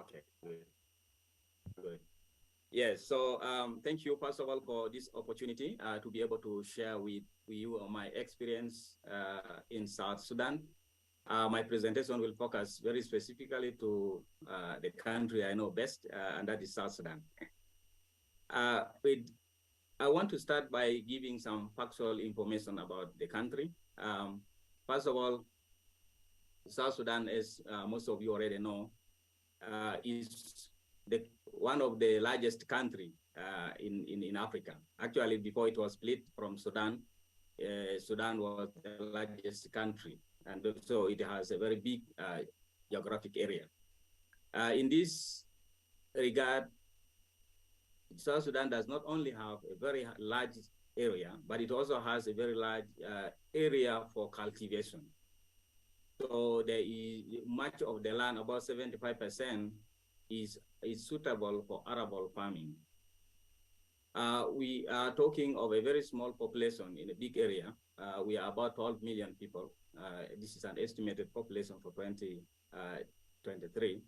Okay, good, good. Yes, so thank you, first of all, for this opportunity to be able to share with you my experience in South Sudan. My presentation will focus very specifically to the country I know best, and that is South Sudan. I want to start by giving some factual information about the country. First of all, South Sudan, as most of you already know, is one of the largest country in Africa. Actually, before it was split from Sudan, Sudan was the largest country, and so it has a very big geographic area. In this regard, South Sudan does not only have a very large area, but it also has a very large area for cultivation. So there is much of the land, about 75%, is suitable for arable farming. We are talking of a very small population in a big area. We are about 12 million people. This is an estimated population for 2023.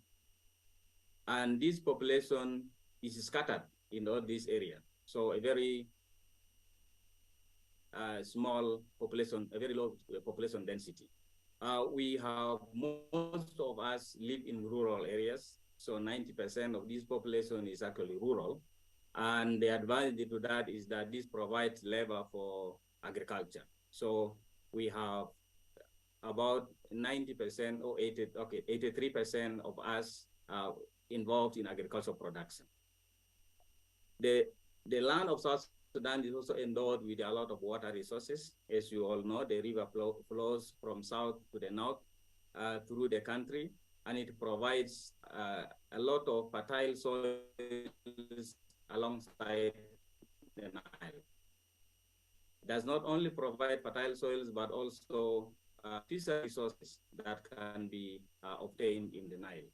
And this population is scattered in all this area. So a very small population, a very low population density. We have, most of us live in rural areas. So 90% of this population is actually rural. And the advantage to that is that this provides labor for agriculture. So we have about 90% or 83% of us involved in agricultural production. The land of South Sudan is also endowed with a lot of water resources. As you all know, the river flows from south to the north through the country, and it provides a lot of fertile soils alongside the Nile. It does not only provide fertile soils, but also fishery resources that can be obtained in the Nile.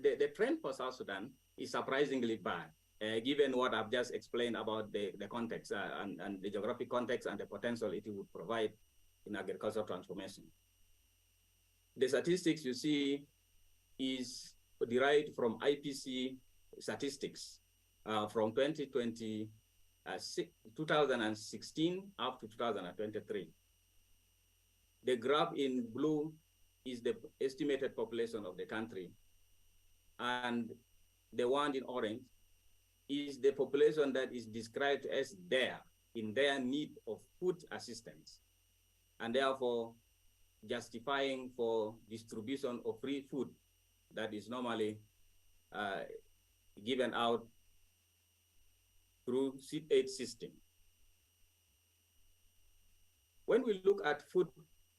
The trend for South Sudan is surprisingly bad, given what I've just explained about the context and the geographic context and the potential it would provide in agricultural transformation. The statistics you see is derived from IPC statistics from 2016 up to 2023. The graph in blue is the estimated population of the country, and the one in orange is the population that is described as in their need of food assistance, and therefore justifying for distribution of free food that is normally given out through aid system. When we look at food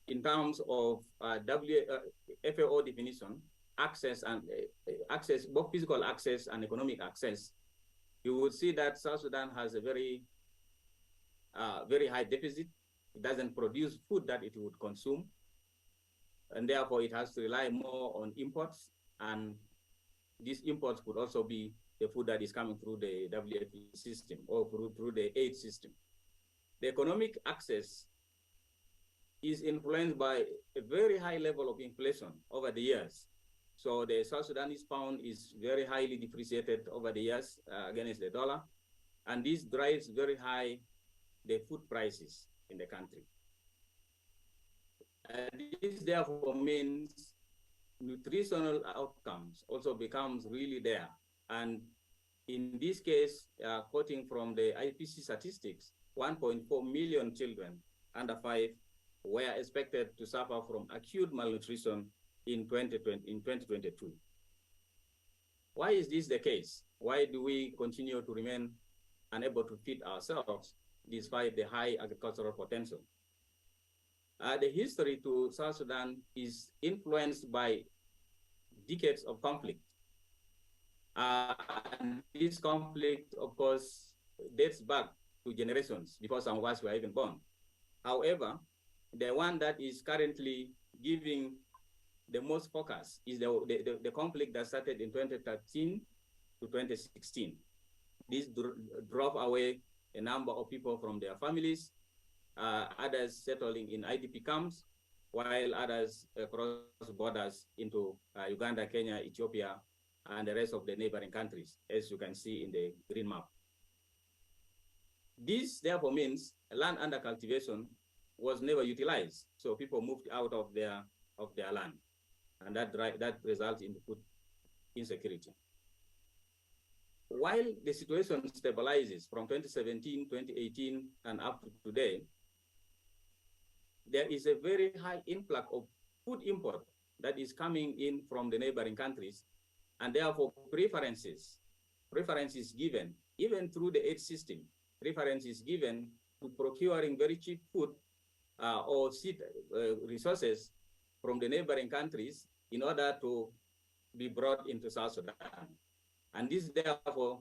in terms of FAO definition, access and both physical access and economic access, you would see that South Sudan has a very high deficit. It doesn't produce food that it would consume, and therefore it has to rely more on imports, and these imports could also be the food that is coming through the WFP system or through the aid system. The economic access is influenced by a very high level of inflation over the years. So the South Sudanese pound is very highly depreciated over the years against the dollar, and this drives very high the food prices in the country. This therefore means nutritional outcomes also becomes really there. And in this case, quoting from the IPC statistics, 1.4 million children under 5 were expected to suffer from acute malnutrition in 2022. Why is this the case? Why do we continue to remain unable to feed ourselves despite the high agricultural potential? The history to South Sudan is influenced by decades of conflict. And this conflict, of course, dates back to generations before some of us were even born. However, the one that is currently giving the most focus is the conflict that started in 2013 to 2016. This drove away a number of people from their families, others settling in IDP camps, while others cross borders into Uganda, Kenya, Ethiopia, and the rest of the neighboring countries, as you can see in the green map. This therefore means land under cultivation was never utilized. So people moved out of their land, and that results in food insecurity. While the situation stabilizes from 2017, 2018, and up to today, there is a very high influx of food import that is coming in from the neighboring countries, and therefore preferences given, even through the aid system, preferences given to procuring very cheap food or seed resources from the neighboring countries in order to be brought into South Sudan. And this therefore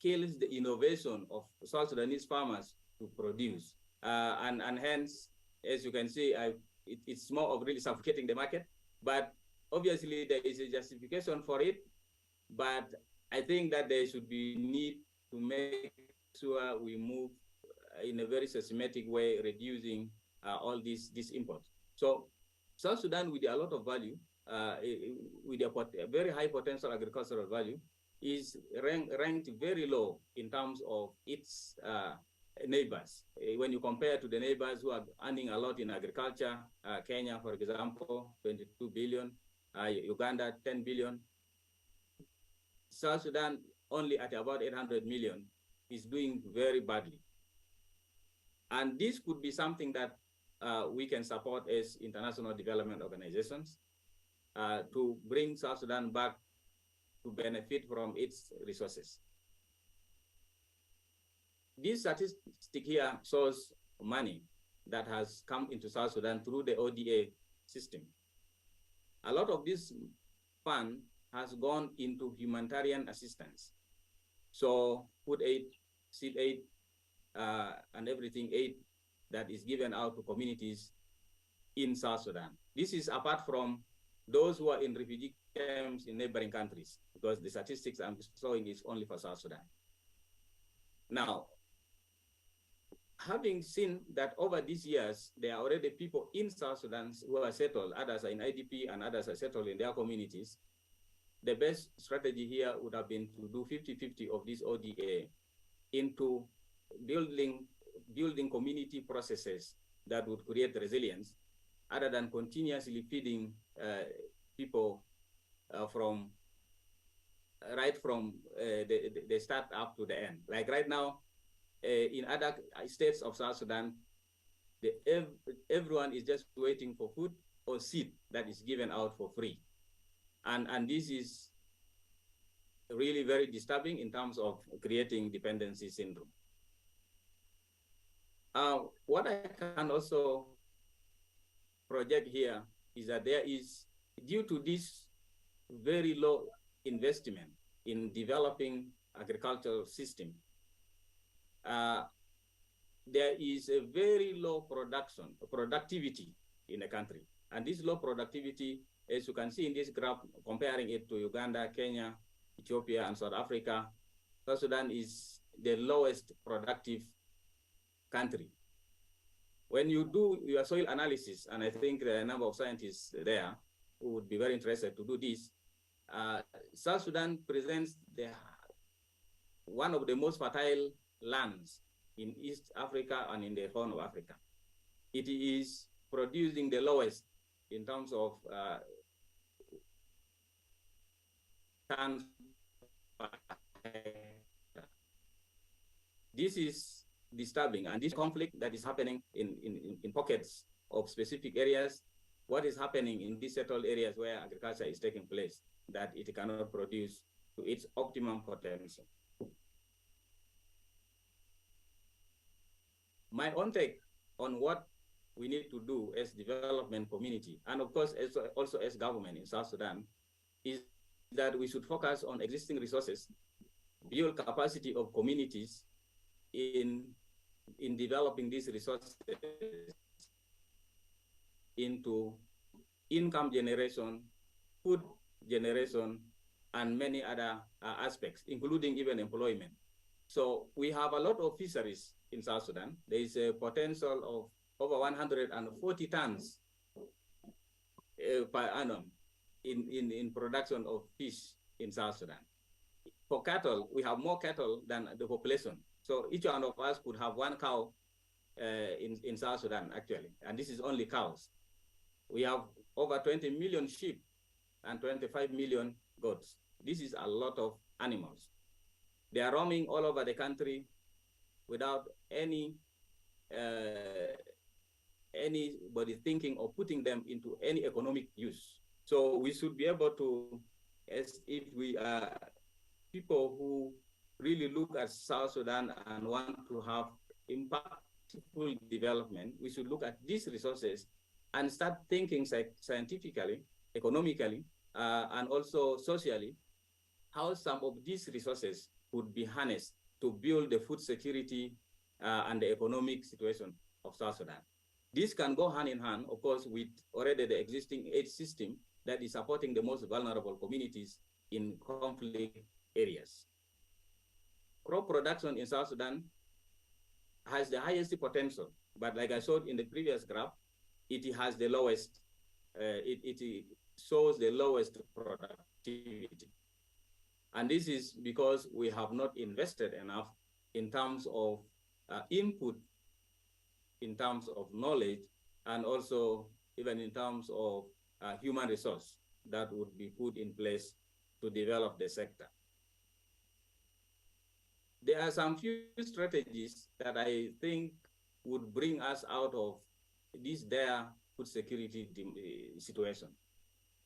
kills the innovation of South Sudanese farmers to produce. And hence, as you can see, it's more of really suffocating the market. But obviously, there is a justification for it. But I think that there should be need to make sure we move in a very systematic way, reducing all these imports. So South Sudan, with a lot of value, with a very high potential agricultural value, is ranked very low in terms of its neighbors. When you compare to the neighbors who are earning a lot in agriculture, Kenya, for example, 22 billion, Uganda, 10 billion. South Sudan, only at about 800 million, is doing very badly. And this could be something that we can support as international development organizations to bring South Sudan back to benefit from its resources. This statistic here shows money that has come into South Sudan through the ODA system. A lot of this fund has gone into humanitarian assistance. So food aid, seed aid, and everything aid that is given out to communities in South Sudan. This is apart from those who are in refugee camps in neighboring countries, because the statistics I'm showing is only for South Sudan. Now, having seen that over these years, there are already people in South Sudan who are settled, others are in IDP and others are settled in their communities, the best strategy here would have been to do 50-50 of this ODA into building community processes that would create resilience, other than continuously feeding people from the start up to the end. Like right now, in other states of South Sudan, everyone is just waiting for food or seed that is given out for free. And this is really very disturbing in terms of creating dependency syndrome. What I can also project here is that there is, due to this very low investment in developing agricultural system, there is a very low productivity in the country. And this low productivity, as you can see in this graph, comparing it to Uganda, Kenya, Ethiopia, and South Africa, South Sudan is the lowest productive country. When you do your soil analysis, and I think there are a number of scientists there who would be very interested to do this, South Sudan presents one of the most fertile lands in East Africa and in the Horn of Africa. It is producing the lowest in terms of tons per hectare. This is disturbing, and this conflict that is happening in pockets of specific areas, what is happening in these settled areas where agriculture is taking place, that it cannot produce to its optimum potential. My own take on what we need to do as development community, and of course also as government in South Sudan, is that we should focus on existing resources, build capacity of communities in developing these resources into income generation, food generation, and many other aspects, including even employment. So we have a lot of fisheries in South Sudan. There is a potential of over 140 tons per annum in production of fish in South Sudan. For cattle, we have more cattle than the population. So each one of us could have one cow in South Sudan, actually. And this is only cows. We have over 20 million sheep and 25 million goats. This is a lot of animals. They are roaming all over the country without anybody thinking of putting them into any economic use. So we should be able to, as if we are people who really look at South Sudan and want to have impactful development, we should look at these resources and start thinking scientifically, economically, and also socially, how some of these resources could be harnessed to build the food security and the economic situation of South Sudan. This can go hand in hand, of course, with already the existing aid system that is supporting the most vulnerable communities in conflict areas. Crop production in South Sudan has the highest potential, but like I showed in the previous graph, it has the lowest, it shows the lowest productivity. And this is because we have not invested enough in terms of input, in terms of knowledge, and also even in terms of human resource that would be put in place to develop the sector. There are some few strategies that I think would bring us out of this dire food security situation.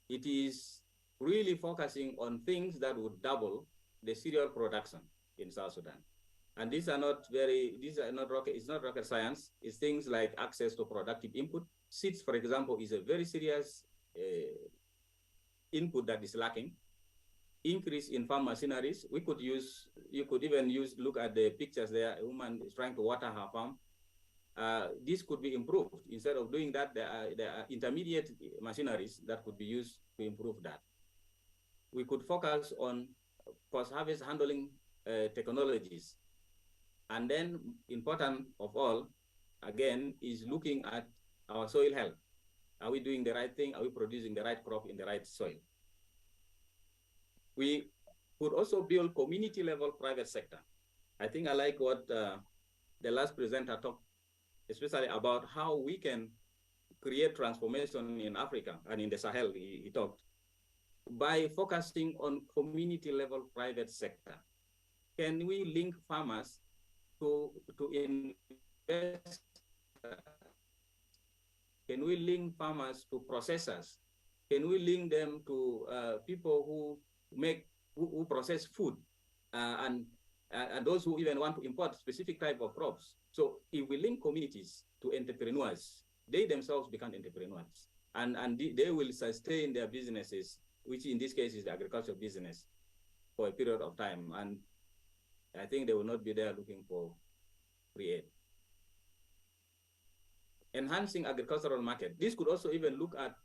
It is really focusing on things that would double the cereal production in South Sudan. And these are not rocket, it's not rocket science. It's things like access to productive input. Seeds, for example, is a very serious input that is lacking. Increase in farm machineries. You could even look at the pictures there. A woman is trying to water her farm. This could be improved. Instead of doing that, there are intermediate machineries that could be used to improve that. We could focus on post-harvest handling technologies. And then, important of all, again, is looking at our soil health. Are we doing the right thing? Are we producing the right crop in the right soil? We could also build community-level private sector. I think I like what the last presenter talked, especially about how we can create transformation in Africa and in the Sahel, he talked, by focusing on community-level private sector. Can we link farmers to invest? Can we link farmers to processors? Can we link them to people who process food and those who even want to import specific type of crops? So if we link communities to entrepreneurs, they themselves become entrepreneurs, and they will sustain their businesses, which in this case is the agricultural business, for a period of time. And I think they will not be there looking for free aid. Enhancing agricultural market. This could also even look at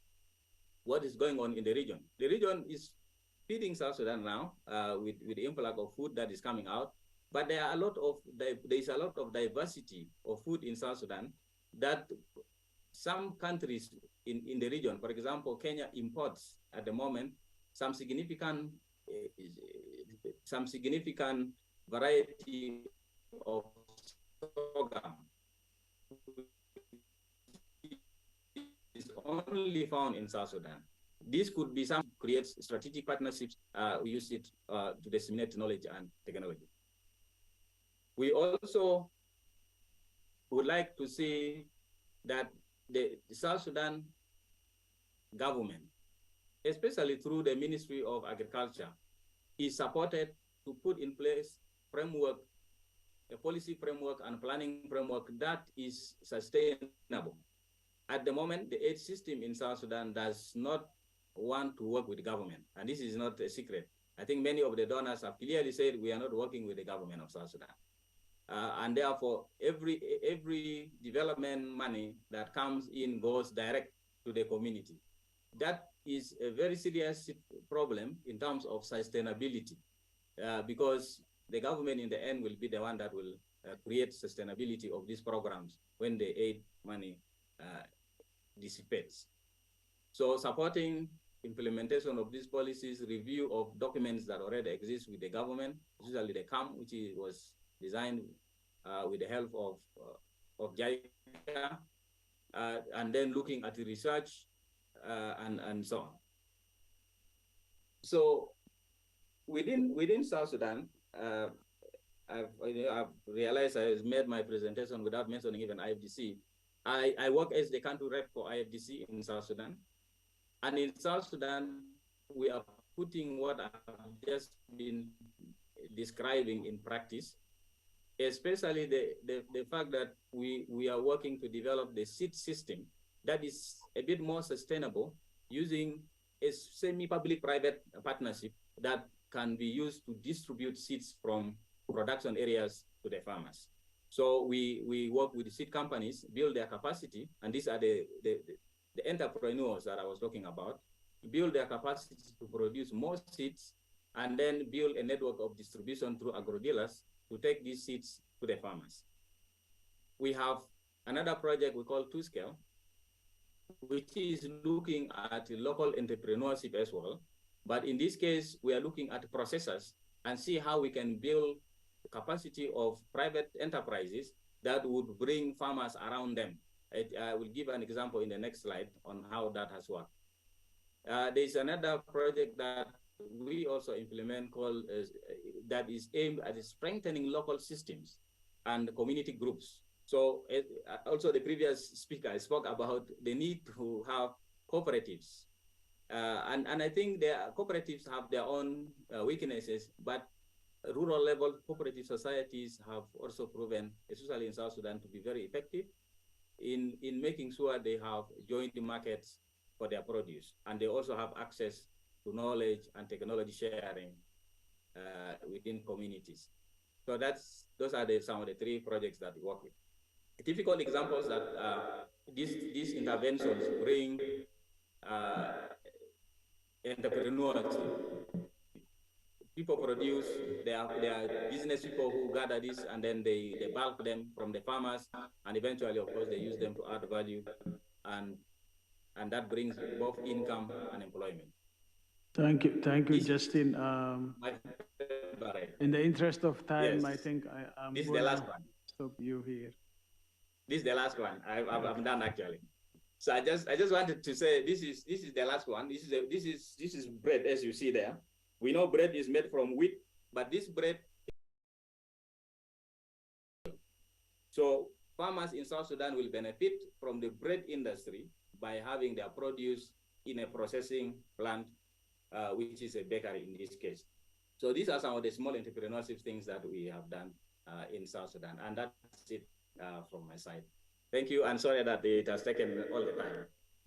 what is going on in the region. The region is feeding South Sudan now with the influx of food that is coming out, but there is a lot of diversity of food in South Sudan that some countries in the region, for example, Kenya imports at the moment some significant variety of sorghum is only found in South Sudan. This could be some creates strategic partnerships. We use it to disseminate knowledge and technology. We also would like to see that the South Sudan government, especially through the Ministry of Agriculture, is supported to put in place framework, a policy framework and planning framework that is sustainable. At the moment, the aid system in South Sudan does not want to work with the government, and this is not a secret. I think many of the donors have clearly said we are not working with the government of South Sudan. And therefore, every development money that comes in goes direct to the community. That is a very serious problem in terms of sustainability, because the government in the end will be the one that will create sustainability of these programs when the aid money dissipates. So supporting implementation of these policies, review of documents that already exist with the government, usually the CAM, which was designed with the help of JICA, and then looking at the research and so on. So within South Sudan, I've realized I made my presentation without mentioning even IFDC. I work as the country rep for IFDC in South Sudan. And in South Sudan, we are putting what I've just been describing in practice, especially the fact that we are working to develop the seed system that is a bit more sustainable using a semi-public-private partnership that can be used to distribute seeds from production areas to the farmers. So we work with the seed companies, build their capacity, and these are the entrepreneurs that I was talking about, build their capacity to produce more seeds, and then build a network of distribution through agro-dealers to take these seeds to the farmers. We have another project we call 2Scale, which is looking at local entrepreneurship as well. But in this case, we are looking at processors and see how we can build the capacity of private enterprises that would bring farmers around them. I will give an example in the next slide on how that has worked. There's another project that we also implement called that is aimed at strengthening local systems and community groups. So also the previous speaker spoke about the need to have cooperatives. And I think cooperatives have their own weaknesses, but rural level cooperative societies have also proven, especially in South Sudan, to be very effective in making sure they have joint markets for their produce. And they also have access to knowledge and technology sharing within communities. So those are some of the 3 projects that we work with. Typical examples that these interventions bring entrepreneurship. People produce, there are business people who gather this, and then they bulk them from the farmers, and eventually, of course, they use them to add value, and that brings both income and employment. Thank you, Justin. In the interest of time, yes. I think I'm this is the last one. Stop you here. This is the last one. I'm done actually. So I just wanted to say this is the last one. This is bread, as you see there. We know bread is made from wheat, but this bread. So farmers in South Sudan will benefit from the bread industry by having their produce in a processing plant, which is a bakery in this case. So these are some of the small entrepreneurship things that we have done in South Sudan, and that's it from my side. Thank you, and sorry that it has taken all the time.